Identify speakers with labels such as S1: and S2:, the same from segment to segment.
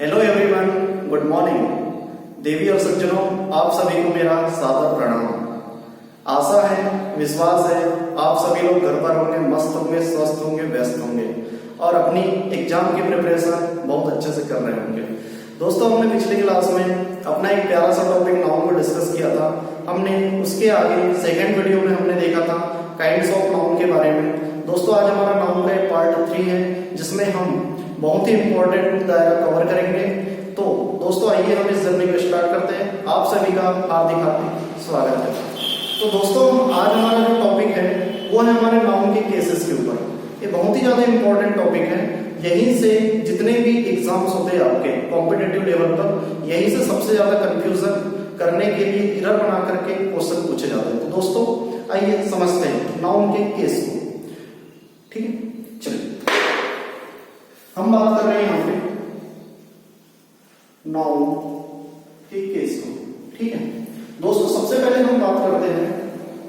S1: Hello everyone, good morning. देवी और सज्जनों, आप सभी को मेरा सादर प्रणाम। आशा है, विश्वास है, आप सभी लोग घर पर होंगे, मस्त होंगे, स्वस्थ होंगे, व्यस्त होंगे और अपनी एग्जाम की प्रिपरेशन बहुत अच्छे से कर रहे होंगे। दोस्तों, हमने पिछली क्लास में अपना एक प्यारा सा टॉपिक नाउन को डिस्कस किया था। हमने उसके आगे सेकेंड वीडियो में हमने देखा था काइंड्स ऑफ नाउन के बारे में। दोस्तों, आज हमारा नाउन का एक पार्ट 3 है, जिसमें हम बहुत ही इंपॉर्टेंट दायरा कवर करेंगे। तो दोस्तों, आइए हम इस जर्नी को स्टार्ट करते हैं। आप सभी का हार्दिक स्वागत है। तो दोस्तों, आज हमारा जो टॉपिक है वो है हमारे नाउन के केसेस के ऊपर। ये बहुत ही ज्यादा इंपॉर्टेंट टॉपिक है। यहीं से जितने भी एग्जाम्स होते हैं आपके कॉम्पिटिटिव लेवल पर, यहीं से सबसे ज्यादा कंफ्यूजन करने के लिए एरर बना करके क्वेश्चन पूछे जाते हैं। तो दोस्तों, आइए समझते हैं नाउन के केस को। ठीक है, चलिए हम बात कर रहे हैं यहाँ पे नाउन के केस को। ठीक है दोस्तों, सबसे पहले हम बात करते हैं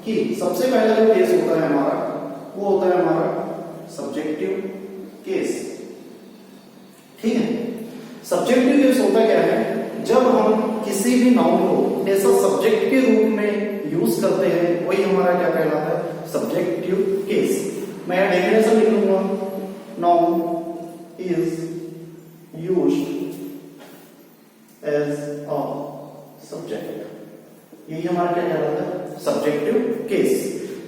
S1: कि सबसे पहला जो केस होता है हमारा, वो होता है हमारा सब्जेक्टिव केस। ठीक है, सब्जेक्टिव केस होता क्या है, जब हम किसी भी नाउन को ऐसा सब्जेक्ट के रूप में यूज करते हैं, वही हमारा क्या कहलाता है, सब्जेक्टिव केस। मैं यहां डेफिनेशन लिख लूंगा, noun is used as a subject। यही हमारा क्या कहलाता है, सब्जेक्टिव केस।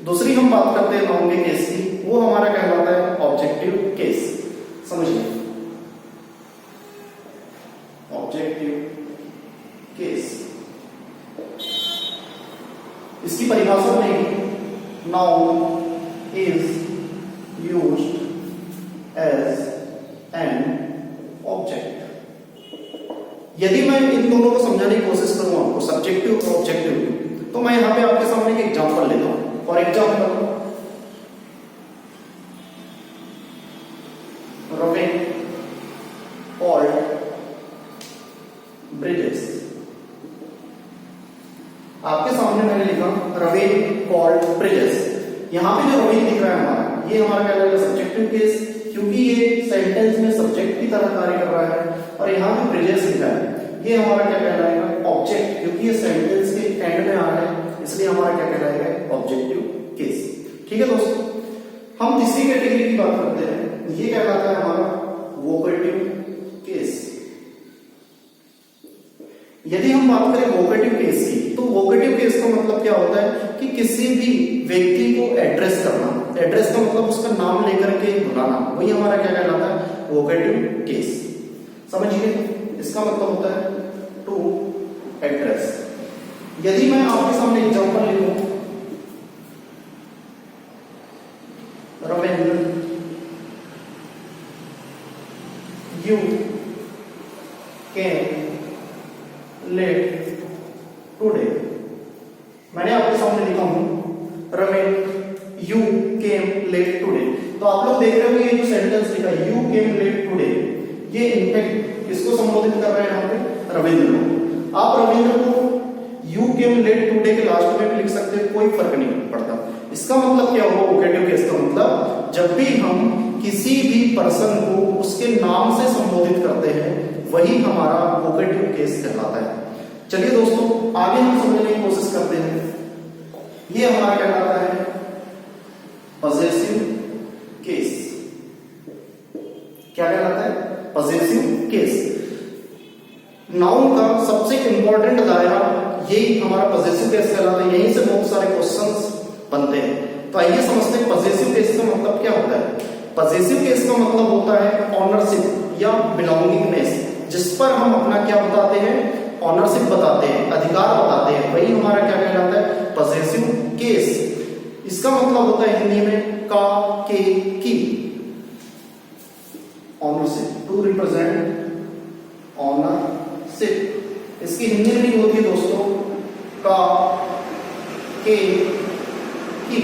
S1: दूसरी हम बात करते हैं नाउन के केस की, वो हमारा कहलाता है ऑब्जेक्टिव केस। समझिए, ऑब्जेक्टिव केस, इसकी परिभाषा रहेगी noun is used as an object. यदि मैं इन दोनों को समझाने की कोशिश करूं आपको, सब्जेक्टिव और ऑब्जेक्टिव, तो मैं यहां पे आपके सामने एक एग्जांपल लेता हूं। For example, Ravin called bridges. आपके सामने मैंने लिखा रविन कॉल्ड ब्रिजेस। यहां पे जो रविन दिख रहा है हमारा, ये हमारा क्या लगेगा, सब्जेक्टिव केस, क्योंकि ये सेंटेंस में सब्जेक्ट की तरह कार्य कर रहा है। और यहाँ पे ब्रिजेस लिखा है, ये हमारा क्या कहलाएगा, ऑब्जेक्ट, क्योंकि ये सेंटेंस के एंड में आ रहा है, इसलिए हमारा क्या कहलाएगा, ऑब्जेक्टिव केस। ठीक है दोस्तों, हम तीसरी कैटेगरी की बात करते हैं, ये कहलाता है हमारा वोकेटिव केस। यदि हम बात करें वोकेटिव केस की, तो वोकेटिव केस का मतलब क्या होता है कि किसी भी व्यक्ति को एड्रेस करना। एड्रेस का मतलब उसका नाम लेकर के बुलाना, वही हमारा क्या कहलाता है, वोकेटिव केस। समझिए, इसका मतलब होता है टू एड्रेस। यदि मैं आपके सामने एग्जांपल लिखूं, Ravindra you can late today. मैंने आपके सामने लिखा हूं Ravindra you came late today. तो आप लोग देख रहे हो ये जो सेंटेंस लिखा है, यू केम लेट टुडे, ये इनफैक्ट किसको संबोधित कर रहे हैं यहाँ पे, रविंद्र को। आप रविंद्र को यू केम लेट टुडे के लास्ट में भी लिख सकते हैं, कोई फर्क नहीं पड़ता। इसका मतलब क्या होगा, वोकेटिव केस का मतलब जब भी हम किसी भी पर्सन को उसके नाम से संबोधित करते हैं, वही हमारा वोकेटिव केस कहलाता है। चलिए दोस्तों, आगे हम समझने की कोशिश करते हैं। ये हमारा क्या कहलाता है, पजेसिव केस। क्या कहलाता है, पजेसिव केस। नाउन का सबसे इंपॉर्टेंट दायरा यही हमारा पजेसिव केस कहलाता है। यहीं से बहुत सारे क्वेश्चंस बनते हैं। तो आइए समझते हैं पजेसिव केस का मतलब क्या होता है। पजेसिव केस का मतलब होता है ऑनरशिप या बिलोंगिंगनेस, जिस पर हम अपना क्या बताते हैं, ऑनरशिप बताते हैं, अधिकार बताते हैं, वही हमारा क्या कहलाता है, पजेसिव केस। इसका मतलब होता है हिंदी में का, के, की, ऑनरशिप, टू रिप्रेजेंट ऑनरशिप। इसकी हिंदी मीनिंग होती है दोस्तों का, के, की।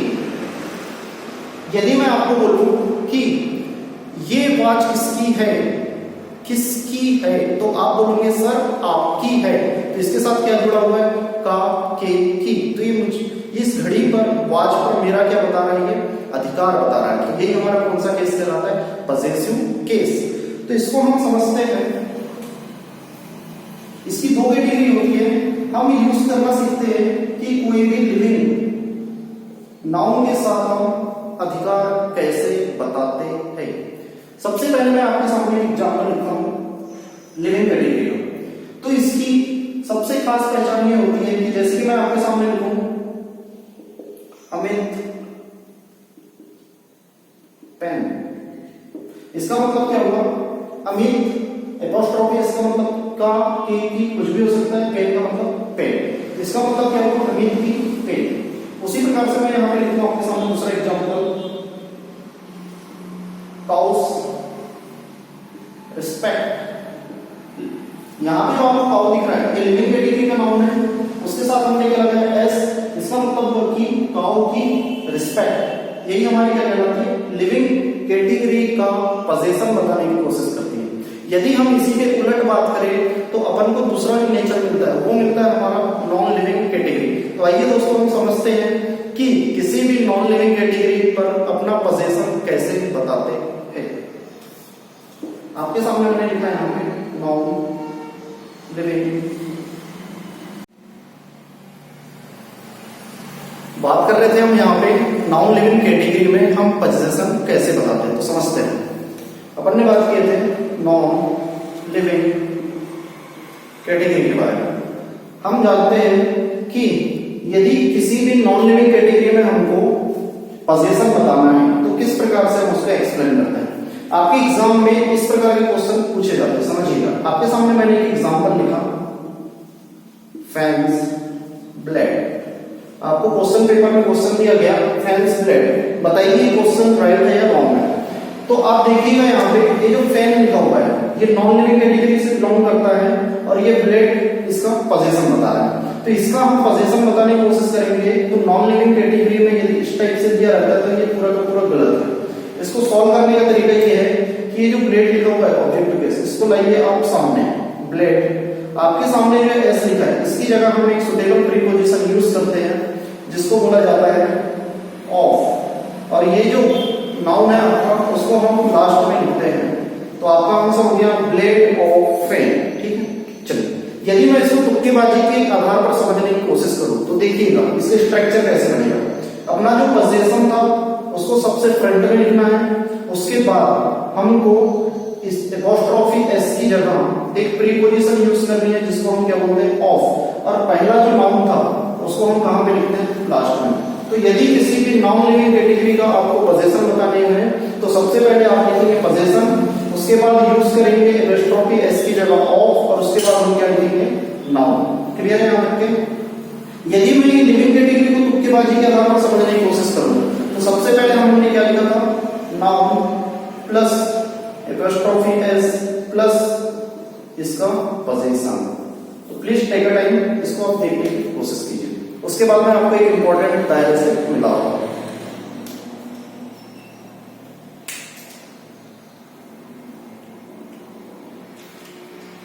S1: यदि मैं आपको बोलूं कि ये वॉच किसकी है, किसकी है, तो आप बोलोगे सर आपकी है। तो इसके साथ क्या जुड़ा हुआ है, का, के, की। तो ये मुझे इस घड़ी पर, वॉच पर मेरा क्या बता रहा है, अधिकार बता रहा है कि यही हमारा कौन सा केस कहलाता है, पजेसिव केस। तो इसको हम समझते हैं हम यूज करना सीखते हैं कि कोई भी लिविंग नाउन के साथ हम अधिकार कैसे बताते हैं। सबसे पहले मैं आपके सामने एग्जांपल लिखता हूं लिविंग कैटेगरी का। तो इसकी सबसे खास पहचान ये होती है कि जैसे कि मैं आपके सामने लिखूं अमित पेन, इसका मतलब क्या होगा? अमित एपोस्ट्रोफी, इसका मतलब का की कुछ भी हो सकता है, पेन का मतलब पेन, इसका मतलब क्या होगा? अमित की पेन। उसी प्रकार से मैं यहां पे लिखूं आपके सामने दूसरा एग्जांपल काउस रिस्पेक्ट। यहां पे जो आपको काउ दिख रहा है ये लिविंग कैटेगरी का नाउन है, उसके साथ हमने क्या लगाया एस, इसका मतलब कि काउ की रिस्पेक्ट, यही हमारी क्या कहलाती है? लिविंग कैटेगरी का पोजीशन बताने की कोशिश करती है। यदि हम इसी के उलट बात करें तो अपन को दूसरा जो नेचर मिलता है वो मिलता है हमारा नॉन लिविंग कैटेगरी। तो आइए दोस्तों हम समझते हैं कि किसी भी नॉन लिविंग कैटेगरी पर अपना पोजीशन कैसे बताते हैं। आपके सामने मैंने लिखा है यहाँ पे नॉन लिविंग। बात कर रहे थे हम यहाँ पे नॉन लिविंग कैटेगरी में हम पोजीशन कैसे बताते हैं, तो समझते हैं। अपन ने बात किए थे नॉन लिविंग कैटेगरी के बारे में। हम जानते हैं कि यदि किसी भी नॉन लिविंग कैटेगरी में हमको पोजीशन बताना है तो किस प्रकार से हम उसका एक्सप्लेन करते हैं। आपके एग्जाम में इस प्रकार के क्वेश्चन पूछे जाते हैं, समझिएगा। आपके सामने मैंने एक एग्जांपल लिखा फैंस ब्लेड। आपको क्वेश्चन पेपर में क्वेश्चन दिया गया फैंस ब्लेड, बताइए ये क्वेश्चन राइट है या रॉन्ग है। तो आप देखिएगा यहाँ पे ये जो फैन लिखा हुआ है ये नॉन लिविंग कैटेगरी से बिलोंग करता है और ये ब्लेड इसका पोजीशन बता रहा है। तो इसका हम पोजीशन बताने की कोशिश करेंगे। तो नॉन लिविंग कैटेगरी में यदि इस टाइप से दिया रहता है तो ये पूरा का पूरा गलत है। इसको सॉल्व करने का तरीका ये है कि ये जो ब्लेड लिखा हुआ है ऑब्जेक्ट बेस, इसको लाइए आप सामने, ब्लेड आपके सामने जो एस लिखा है इसकी जगह हम एक सुटेबल प्रीपोजिशन यूज करते हैं जिसको बोला जाता है ऑफ, और ये जो नाउन है आपका उसको हम लास्ट में लिखते हैं। तो आपका आंसर हो गया ब्लेड ऑफ फैन। ठीक है, चलिए यदि मैं इसको तुक्केबाजी के आधार पर समझने की कोशिश करूं तो देखिएगा इसके स्ट्रक्चर कैसे बनेगा। अपना जो पोजीशन था उसको सबसे फ्रंट में लिखना है, उसके बाद हमको इस एपोस्ट्रोफी एस की जगह एक प्रीपोजिशन यूज करनी है जिसको हम क्या बोलते हैं ऑफ, और पहला जो नाउन था उसको हम कहां पे लिखते हैं? लास्ट में। तो यदि किसी भी नॉन लिविंग कैटेगरी का आपको पोजीशन बताने हैं तो सबसे पहले आप लिखेंगे पोजीशन, उसके बाद यूज करेंगे एपोस्ट्रोफी एस की जगह ऑफ, और उसके बाद हम क्या लिखेंगे? नाउन। क्लियर है यहाँ तक के? यदि मैं ये लिविंग कैटेगरी को तुक्केबाजी के आधार पर समझने की कोशिश करूं तो सबसे पहले हमने क्या लिखा था? Noun plus apostrophe S plus इसका पोजीशन। तो प्लीज टेक अ टाइम, इसको आप देखने की कोशिश कीजिए। उसके बाद में आपको एक इंपॉर्टेंट दायरे से मिला होगा।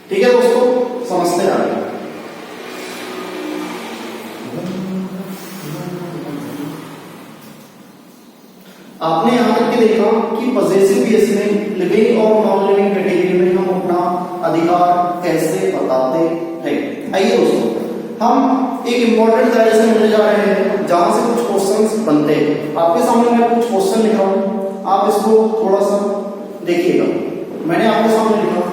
S1: ठीक है दोस्तों, समझते हैं आगे। आपने यहां तक के देखा कि पॉजिटिव बेस में लिविंग और नॉन लिविंग कैटेगरी में हम अपना अधिकार कैसे बताते हैं। आइए दोस्तों हम एक इंपॉर्टेंट दायरे से मिलने जा रहे हैं जहां से कुछ क्वेश्चंस बनते हैं। आपके सामने मैं कुछ क्वेश्चन लिख रहा हूं, आप इसको थोड़ा सा देखिएगा। मैंने आपके सामने लिखा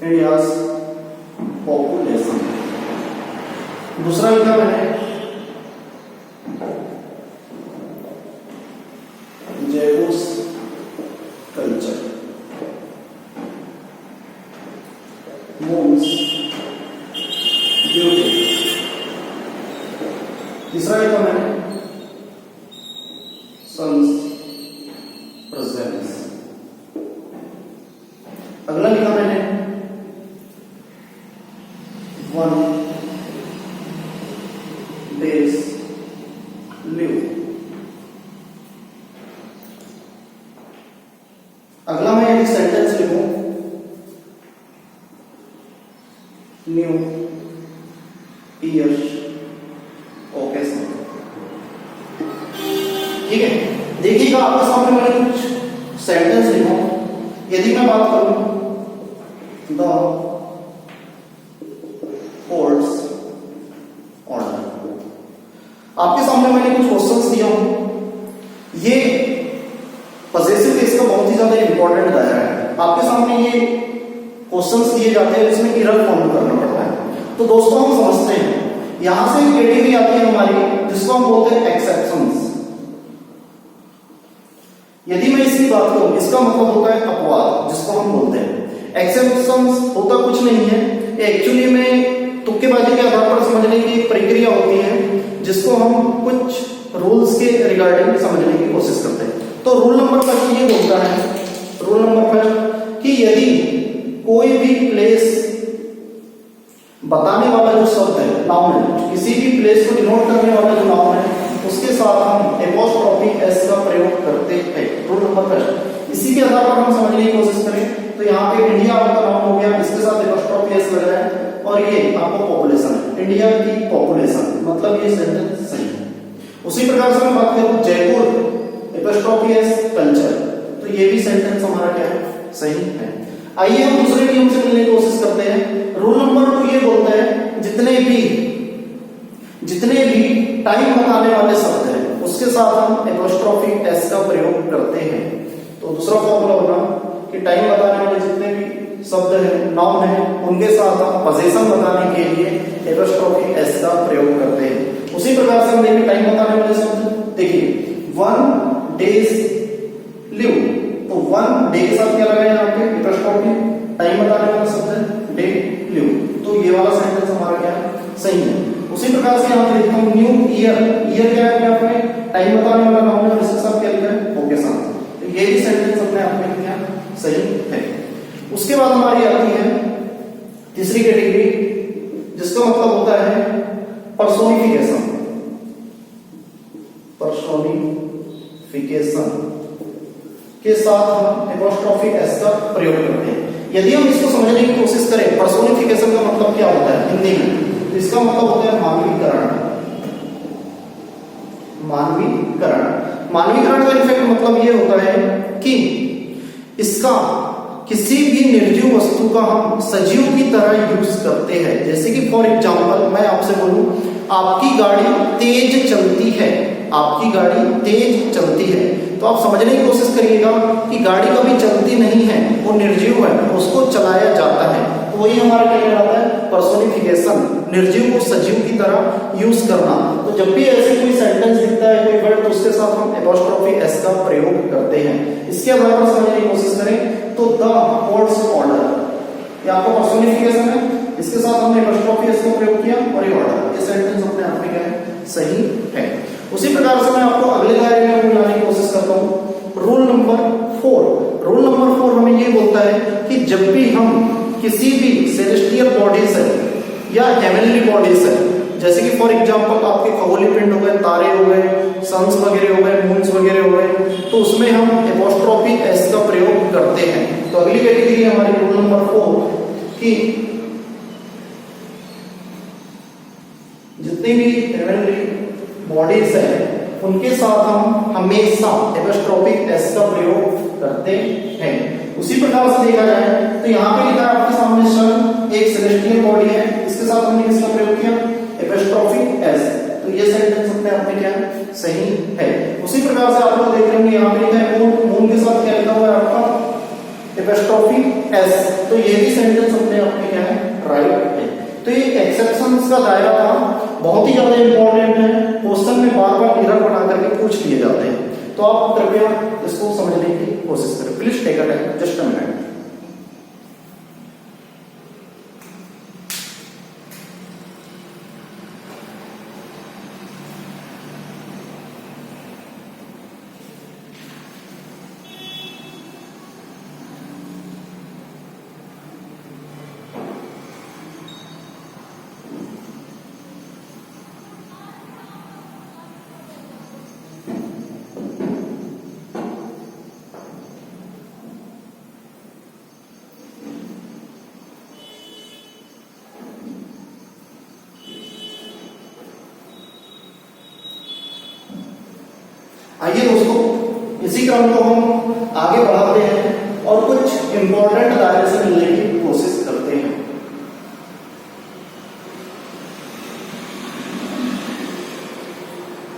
S1: इंडियाज पॉपुलेशन, दूसरा लिखा मैंने जेवस कल्चर, मून्स ब्यूटी, तीसरा लिखा मैंने सन्स प्रेजेंस, अगला लिखा मैंने वन डेज लिव, अगला मैं एक सेंटेंस लिखूं न्यू ईयर ओकेशन। ठीक है, देखिएगा आपके सामने मैंने कुछ सेंटेंस लिखा। यदि मैं बात करूं द कोर्ट्स ऑर्डर। आपके सामने मैंने कुछ क्वेश्चंस दिया हूं, ये पजेसिव केस का बहुत ही ज्यादा इंपॉर्टेंट दायरा है। आपके सामने ये क्वेश्चंस दिए जाते हैं, इसमें इरर फॉर्म करना पड़ता है। तो दोस्तों हम समझते हैं, यहां से कैटेगरी आती है हमारी जिसको हम बोलते हैं एक्सेप्शंस। यदि मैं इसकी बात करूं, इसका मतलब होता है अपवाद, जिसको हम बोलते हैं। एक्सेप्शंस होता कुछ नहीं है, एक्चुअली में तुक्केबाजी के आधार पर समझने की एक प्रक्रिया होती है जिसको हम कुछ रूल्स के रिगार्डिंग समझने की कोशिश करते हैं। तो रूल नंबर फर्स्ट ये बोलता है, रूल नंबर फर्स्ट, कि यदि कोई भी प्लेस बताने वाला जो शब्द है, नाउन है, किसी भी प्लेस को डिनोट करने वाला जो नाउन है, उसके साथ हम एपोस्ट्रोफी एस का प्रयोग करते हैं। रूल नंबर फर्स्ट, इसी के आधार पर हम समझने की कोशिश करें तो यहाँ पे इंडिया आपका नाउन हो गया, इसके साथ एपोस्ट्रोफी एस लग रहा है, और ये आपको पॉपुलेशन है, इंडिया की पॉपुलेशन, मतलब ये सेंटेंस सही है। उसी प्रकार से मैं बात करूं जयपुर एपोस्ट्रोफी एस कल्चर, तो ये भी सेंटेंस हमारा क्या है, सही है। आइए हम दूसरे नियम से मिलने की कोशिश करते हैं। रूल नंबर 2 ये बोलता है जितने भी टाइम बताने वाले शब्द हैं उसके साथ हम एपोस्ट्रोफी एस का प्रयोग करते हैं। तो दूसरा फॉर्मूला होगा कि टाइम बताने वाले जितने भी शब्द हैं, नाउन है, उनके साथ हम पोजीशन बताने के लिए एपोस्ट्रोफी एस का प्रयोग करते हैं। उसी प्रकार से हम देखिए टाइम बताने वाले शब्द, देखिए 1 days लिव, तो 1 डे के साथ क्या लगाया यहाँ पे एपोस्ट्रोफी, टाइम बताने वाला शब्द है डे लिव, तो ये वाला सेंटेंस हमारा क्या है, सही है। उसी प्रकार से यहाँ पे देखता हूँ न्यू ईयर, ईयर क्या है आपने टाइम बताने वाला नाउन है, इसके साथ क्या लिखा है ओकेशन, तो ये भी सेंटेंस अपने आप में क्या सही है। उसके बाद हमारी आती है तीसरी कैटेगरी, जिसका मतलब होता है पर्सोनिफिकेशन। पर्सोनिफिकेशन के साथ हम एपोस्ट्रोफी एस का प्रयोग करते हैं। यदि हम इसको समझने की कोशिश करें, पर्सोनिफिकेशन का मतलब क्या होता है हिंदी में, तो इसका मतलब होता है मानवीकरण। मानवीकरण का इफेक्ट मतलब ये होता है कि इसका किसी भी निर्जीव वस्तु का हम सजीव की तरह यूज करते हैं। जैसे कि फॉर एग्जांपल मैं आपसे बोलूं, आपकी गाड़ी तेज चलती है, तो आप समझने की कोशिश करिएगा कि गाड़ी कभी चलती नहीं है, वो निर्जीव है, उसको चलाया जाता है, तो वही हमारा क्या कहलाता है पर्सोनिफिकेशन, निर्जीव को सजीव की तरह यूज करना। तो जब भी ऐसे कोई सेंटेंस दिखता है, कोई वर्ड, तो उसके साथ हम एपोस्ट्रोफी एस का प्रयोग करते हैं। इसके आधार पर समझने की कोशिश करें तो द कोर्ट्स ऑर्डर, ये आपका पर्सोनिफिकेशन है, इसके साथ हमने एपोस्ट्रोफी एस का प्रयोग किया और ये ऑर्डर, ये सेंटेंस अपने आप में क्या है, सही है। उसी प्रकार से मैं आपको अगले दायरे में मिलाने की कोशिश करता हूं। रूल नंबर 4 हमें ये बोलता है कि जब भी हम किसी भी सेलेस्टियल बॉडीज है या हेवनली बॉडीज है, जैसे कि फॉर एग्जांपल आपके खगोलीय पिंड हो गए, तारे हो गए, सन्स वगैरह हो गए, मून्स वगैरह हो गए, तो उसमें हम एपोस्ट्रोफी एस का प्रयोग करते हैं। तो अगली कैटेगरी हमारी रूल नंबर 4 कि जितनी भी हेवनली बॉडीज है उनके साथ हम हमेशा एपोस्ट्रोफी एस का प्रयोग करते हैं। उसी प्रकार से देखा जाए तो यहाँ पे लिखा है आपके सामने सन एक सेलेस्टियल बॉडी है, इसके साथ हमने किसका प्रयोग किया एपोस्ट्रोफी एस, तो ये सेंटेंस अपने आप में क्या सही है। उसी प्रकार से आप लोग देख रहे होंगे यहाँ पे लिखा है मून, मून के साथ क्या लिखा हुआ है आपका एपोस्ट्रोफी एस, तो ये भी सेंटेंस अपने आप में क्या है राइट है। तो ये एक्सेप्शंस का दायरा था, बहुत ही ज्यादा इंपॉर्टेंट है, क्वेश्चन में बार बार इरर बना करके पूछ लिए जाते हैं, तो आप कृपया इसको समझने की कोशिश करें। Please take a time, just a minute. आइए दोस्तों, इसी क्रम को हम आगे बढ़ाते हैं और कुछ इंपॉर्टेंट दायरे से मिलने की कोशिश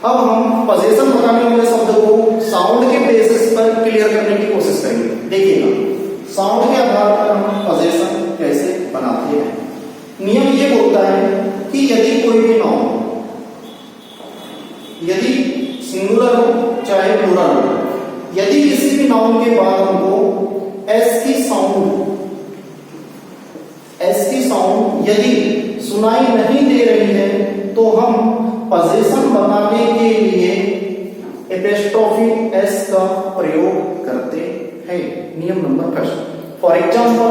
S1: अब हम पोजीशन बताने वाले शब्द को साउंड के बेसिस पर क्लियर करने की कोशिश करेंगे। देखिएगा, साउंड के आधार पर हम पोजीशन कैसे बनाते हैं। नियम ये बोलता है कि यदि कोई भी नाउन, यदि सिंगुलर हो चाहे प्लूरल हो, यदि किसी भी नाउन के बाद हमको एस की साउंड यदि सुनाई नहीं दे रही है तो हम पोजीशन बताने के लिए एपोस्ट्रोफी एस का प्रयोग करते हैं। नियम नंबर फर्स्ट। फॉर एग्जाम्पल,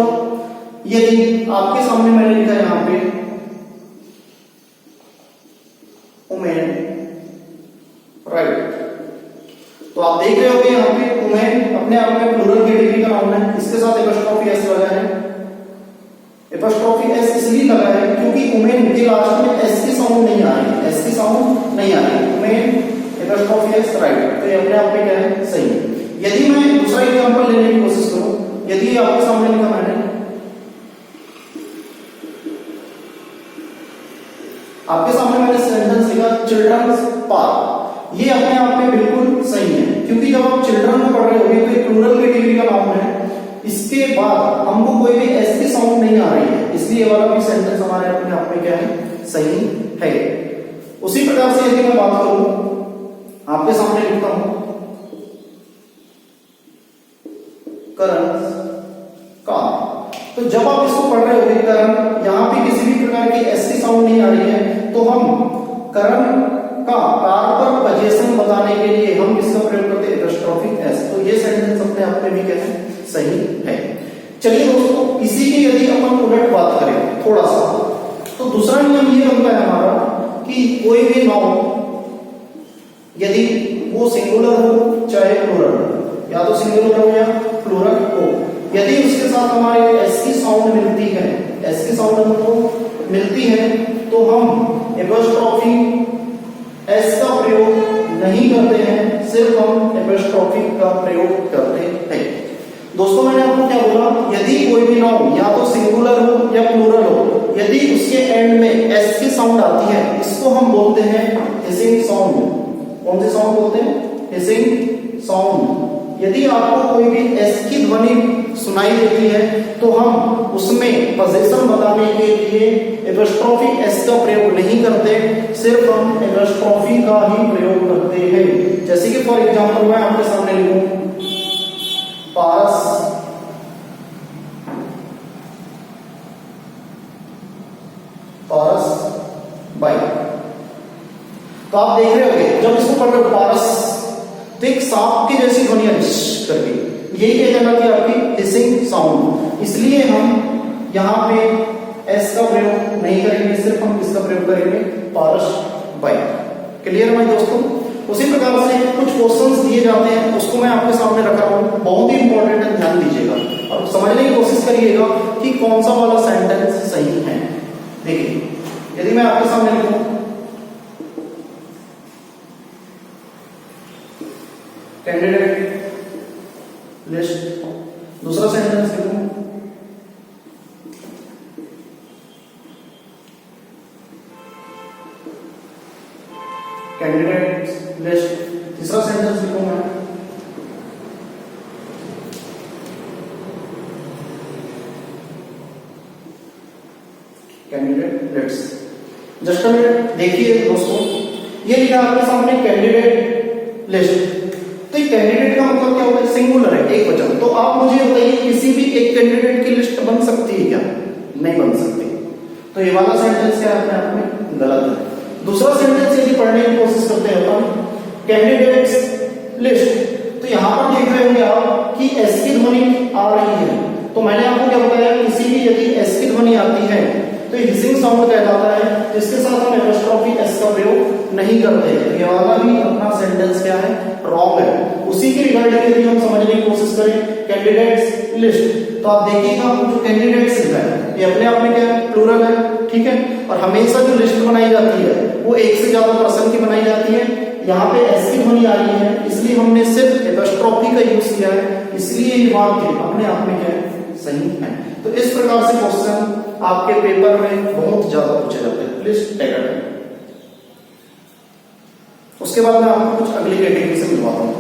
S1: यदि आपके सामने मैंने लिखा है यहां पे वुमेन राइट, तो आप देख रहे होंगे यहां पे वुमेन अपने आप में प्लूरल कैटेगरी का नाउन है, इसके साथ एपोस्ट्रोफी एस लगा है। एपोस्ट्रोफी एस इसलिए लगा है क्योंकि वुमेन के लास्ट में एस की साउंड नहीं आ रही, एस की साउंड नहीं आ रही। वुमेन एपोस्ट्रोफी एस राइट, तो ये अपने आप में क्या है, सही है। यदि मैं दूसरा एग्जांपल लेने की कोशिश करूं, यदि आपके सामने लिखा मैंने, आपके सामने मैंने सेंटेंस लिखा चिल्ड्रंस पार्क, ये अपने आप में बिल्कुल सही है क्योंकि जब आप चिल्ड्रन में पढ़ रहे होंगे तो एक प्लूरल कैटेगरी का नाउन है, इसके बाद हमको कोई भी एस की साउंड नहीं आ रही है, इसलिए ये वाला भी सेंटेंस हमारे अपने आप में क्या है, सही है। उसी प्रकार से यदि मैं बात करूं, आपके सामने लिखता हूं करण का, तो जब आप इसको पढ़ रहे होंगे करण, यहां पे किसी भी प्रकार की एस की साउंड नहीं आ रही है, तो हम करण का कार पर पोजीशन बताने के लिए हम किसका प्रयोग करते हैं, एपोस्ट्रोफी एस। तो ये सेंटेंस अपने आप में भी क्या है, सही है। चलिए दोस्तों, इसी की यदि अपन उलट बात करें थोड़ा सा, तो दूसरा नियम ये बनता है हमारा कि कोई भी नाउन यदि वो सिंगुलर हो चाहे प्लूरल हो, या तो सिंगुलर हो या प्लूरल हो, यदि उसके साथ हमारे एस की साउंड मिलती है, एस की साउंड हमको मिलती है, तो हम एपोस्ट्रोफी एस का प्रयोग नहीं करते हैं, सिर्फ हम एपोस्ट्रोफी का प्रयोग करते हैं। दोस्तों, मैंने आपको क्या बोला, यदि कोई भी नाउन या तो सिंगुलर हो या प्लूरल हो, यदि उसके एंड में एस की साउंड आती है, इसको हम बोलते हैं हिसिंग साउंड। कौन सी साउंड बोलते हैं, हिसिंग साउंड। यदि आपको कोई भी एस की ध्वनि सुनाई देती है तो हम उसमें पोजीशन बताने के लिए एपोस्ट्रोफी एस का प्रयोग नहीं करते, सिर्फ हम एपोस्ट्रोफी का ही प्रयोग करते हैं। जैसे कि फॉर एग्जांपल मैं आपके सामने लिखूं पारस बाई, तो आप देख रहे होंगे जब इसको पढ़ रहे हो पारस, तो एक सांप की जैसी ध्वनि करके, यही कह जाना कि आपकी हिसिंग साउंड। इसलिए हम यहाँ पे एस का प्रयोग नहीं करेंगे, सिर्फ हम इसका प्रयोग करेंगे पारस बाई। क्लियर है दोस्तों? उसी प्रकार से कुछ क्वेश्चंस दिए जाते हैं, उसको मैं आपके सामने रख रहा हूँ, बहुत ही इंपॉर्टेंट है, ध्यान दीजिएगा और समझने की कोशिश करिएगा कि कौन सा वाला सेंटेंस सही है। देखिए, यदि मैं आपके सामने लिखूं कैंडिडेट लिस्ट, दूसरा सेंटेंस लिखूं कैंडिडेट लिस्ट, तीसरा सेंटेंस लिखूं मैं candidate list. Just a minute, देखिए दोस्तों, ये लिखा आपके सामने कैंडिडेट लिस्ट, तो ये कैंडिडेट का मतलब क्या होता है, सिंगुलर है, एक वचन। तो आप मुझे बताइए किसी भी एक कैंडिडेट की लिस्ट बन सकती है क्या? नहीं बन सकती। तो ये वाला सेंटेंस क्या है, अपने आप में गलत है। दूसरा सेंटेंस यदि पढ़ने की कोशिश करते हैं अपन कैंडिडेट्स लिस्ट, तो यहां पर देख रहे होंगे आप कि एस की ध्वनि आ रही है, तो मैंने आपको क्या बताया, किसी भी यदि एस की ध्वनि आती है तो ये हिसिंग साउंड कहलाता है, जिसके साथ हम एपोस्ट्रोफी एस का प्रयोग नहीं करते। ये वाला भी अपना सेंटेंस क्या है, रॉन्ग है। उसी की रिगार्डिंग यदि हम समझने की कोशिश करें कैंडिडेट्स लिस्ट, तो आप देखिएगा जो कैंडिडेट्स है ये अपने आप में क्या है, प्लूरल है, ठीक है। और हमेशा जो लिस्ट बनाई जाती है वो एक से ज्यादा पर्सन की बनाई जाती है। यहाँ पे एस की ध्वनि आ रही है, इसलिए हमने सिर्फ एपोस्ट्रोफी का यूज किया है, इसलिए ये वाक्य अपने आप में क्या है, सही है। तो इस प्रकार से क्वेश्चन आपके पेपर में बहुत ज्यादा पूछे जाते हैं। Please take it. उसके बाद मैं आपको कुछ अगली कैटेगरी से मिलवाता हूँ।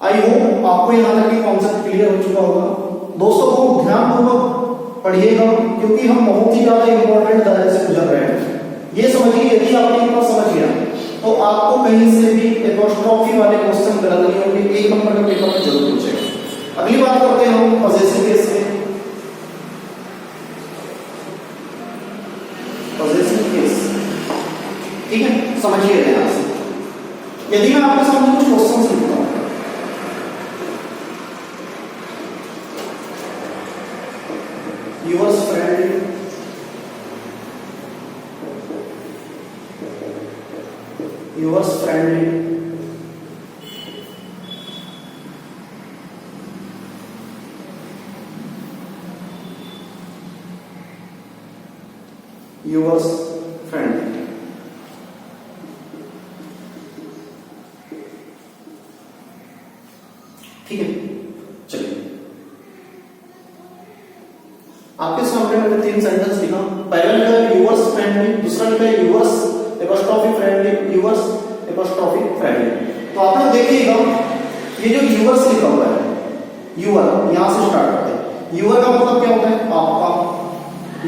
S1: आई होप आपको यहाँ तक की कॉन्सेप्ट क्लियर हो चुका होगा। दोस्तों को ध्यानपूर्वक पढ़िएगा क्योंकि हम बहुत ही ज्यादा इंपॉर्टेंट दायरे से गुजर रहे हैं। ये समझिए यदि आपने इतना समझ लिया तो आपको कहीं से भी एपोस्ट्रोफी वाले क्वेश्चन गलत नहीं होंगे, एक नंबर के पेपर में जरूर पूछेगा। अगली बात करते हैं हम पॉजेसिव केस में। पॉजेसिव केस, ठीक है, समझिए ध्यान से। यदि मैं आपके सामने कुछ क्वेश्चन लिखता हूं, yours friendly, yours friendly, yours friendly, ठीक है। चलिए आपके सामने मैंने 3 सेंटेंस लिखा। पहला लिखा है यूवर्स फ्रेंडली, दूसरा लिखा है yours apostrophe friendly, yours apostrophe friendly. तो आप लोग देखिएगा ये जो यूवर्स लिखा हुआ है, यूवर यहां से स्टार्ट करते हैं। यूवर का मतलब क्या होता है? आपका।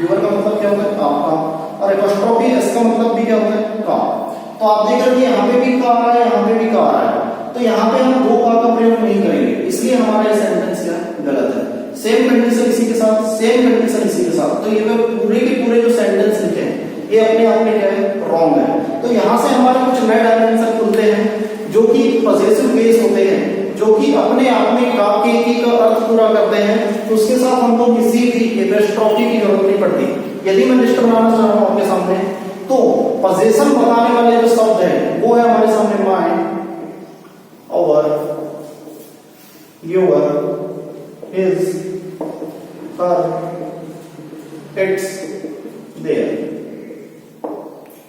S1: यूवर का मतलब क्या होता है? आपका। और एपोस्ट्रोफी एस का मतलब भी क्या होता है? का। तो आप देख रहे हैं यहाँ पे भी का आ रहा है, यहाँ पे भी का आ रहा है, तो यहाँ पे हम दो का प्रयोग नहीं करेंगे, इसलिए हमारा ये सेंटेंस क्या गलत है। सेम कंडीशन इसी के साथ, सेम कंडीशन इसी के साथ, तो ये पूरे के पूरे जो सेंटेंस लिखे हैं ये अपने आप में क्या है? रॉन्ग है। तो यहाँ से हमारे कुछ नए डायमेंशन खुलते हैं जो कि पॉजेसिव केस होते हैं, जो कि अपने आप में का का अर्थ पूरा करते हैं। तो उसके साथ हमको किसी भी एपोस्ट्रोफी की जरूरत नहीं पड़ती। यदि मैं लिस्ट बनाना चाह रहा हूँ आपके सामने, तो पॉजेशन बताने वाले जो शब्द है वो है हमारे सामने my, our, your, his, her, its, their,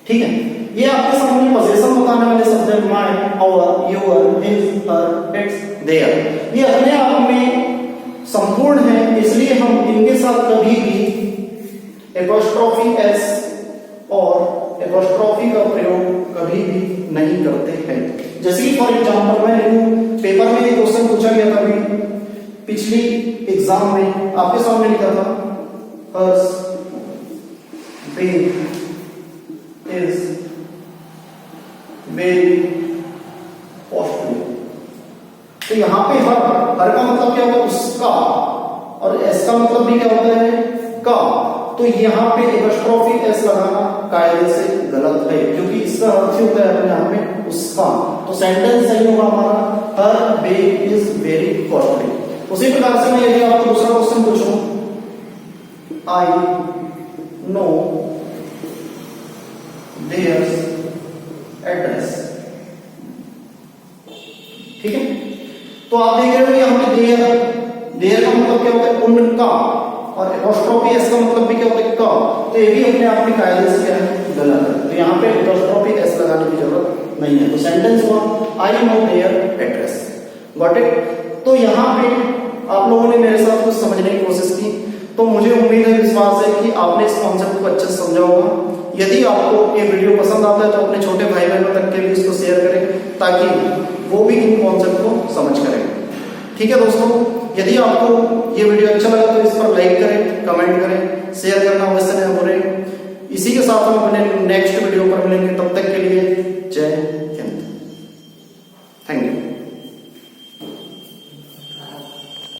S1: ठीक है। ये आपके सामने पॉजेशन बताने वाले शब्द है my, our, your, his, her, its, their. ये अपने आप में संपूर्ण है, इसलिए हम इनके साथ कभी भी एपोस्ट्रोफी एस और एपोस्ट्रोफी का प्रयोग कभी भी नहीं करते हैं। जैसे कि फॉर एग्जांपल मैं लिखूं, पेपर में एक क्वेश्चन पूछा गया था अभी पिछली एग्जाम में, आपके सामने लिखा था hers babe is very costly. तो यहाँ पे हर का मतलब क्या होता है? उसका, और एस का मतलब भी क्या होता है? का। तो यहाँ पे एपोस्ट्रोफी एस लगाना कायदे से गलत है, क्योंकि इसका अर्थ होता है अपने आप में उसका। तो सेंटेंस सही होगा हमारा हर बेब इज वेरी कॉस्टली। उसी प्रकार से मैं यदि आपको दूसरा क्वेश्चन पूछूं, आई नो देयर्स एड्रेस, ठीक है। तो आप देख रहे हो यहाँ पे देयर का मतलब क्या होता है? उनका, और एपोस्ट्रोफी एस का मतलब भी क्या होता है? का। तो ये भी अपने आप में कायदे से क्या है? गलत है। तो यहाँ पे एपोस्ट्रोफी एस लगाने की जरूरत नहीं है। तो सेंटेंस हुआ I know their address. Got it? तो यहाँ पे आप लोगों ने मेरे साथ कुछ समझने की कोशिश की, तो मुझे उम्मीद है, विश्वास है कि आपने इस कॉन्सेप्ट को अच्छे से समझा होगा। यदि आपको ये वीडियो पसंद आता है तो अपने छोटे भाई बहनों तक के भी इसको शेयर करें, ताकि वो भी इन कॉन्सेप्ट को समझ करें। ठीक है दोस्तों, यदि आपको ये वीडियो अच्छा लगा तो इस पर लाइक करें, कमेंट करें, शेयर करना अवश्य न भूलें। इसी के साथ हम अपने नेक्स्ट वीडियो पर मिलेंगे, तब तक के लिए जय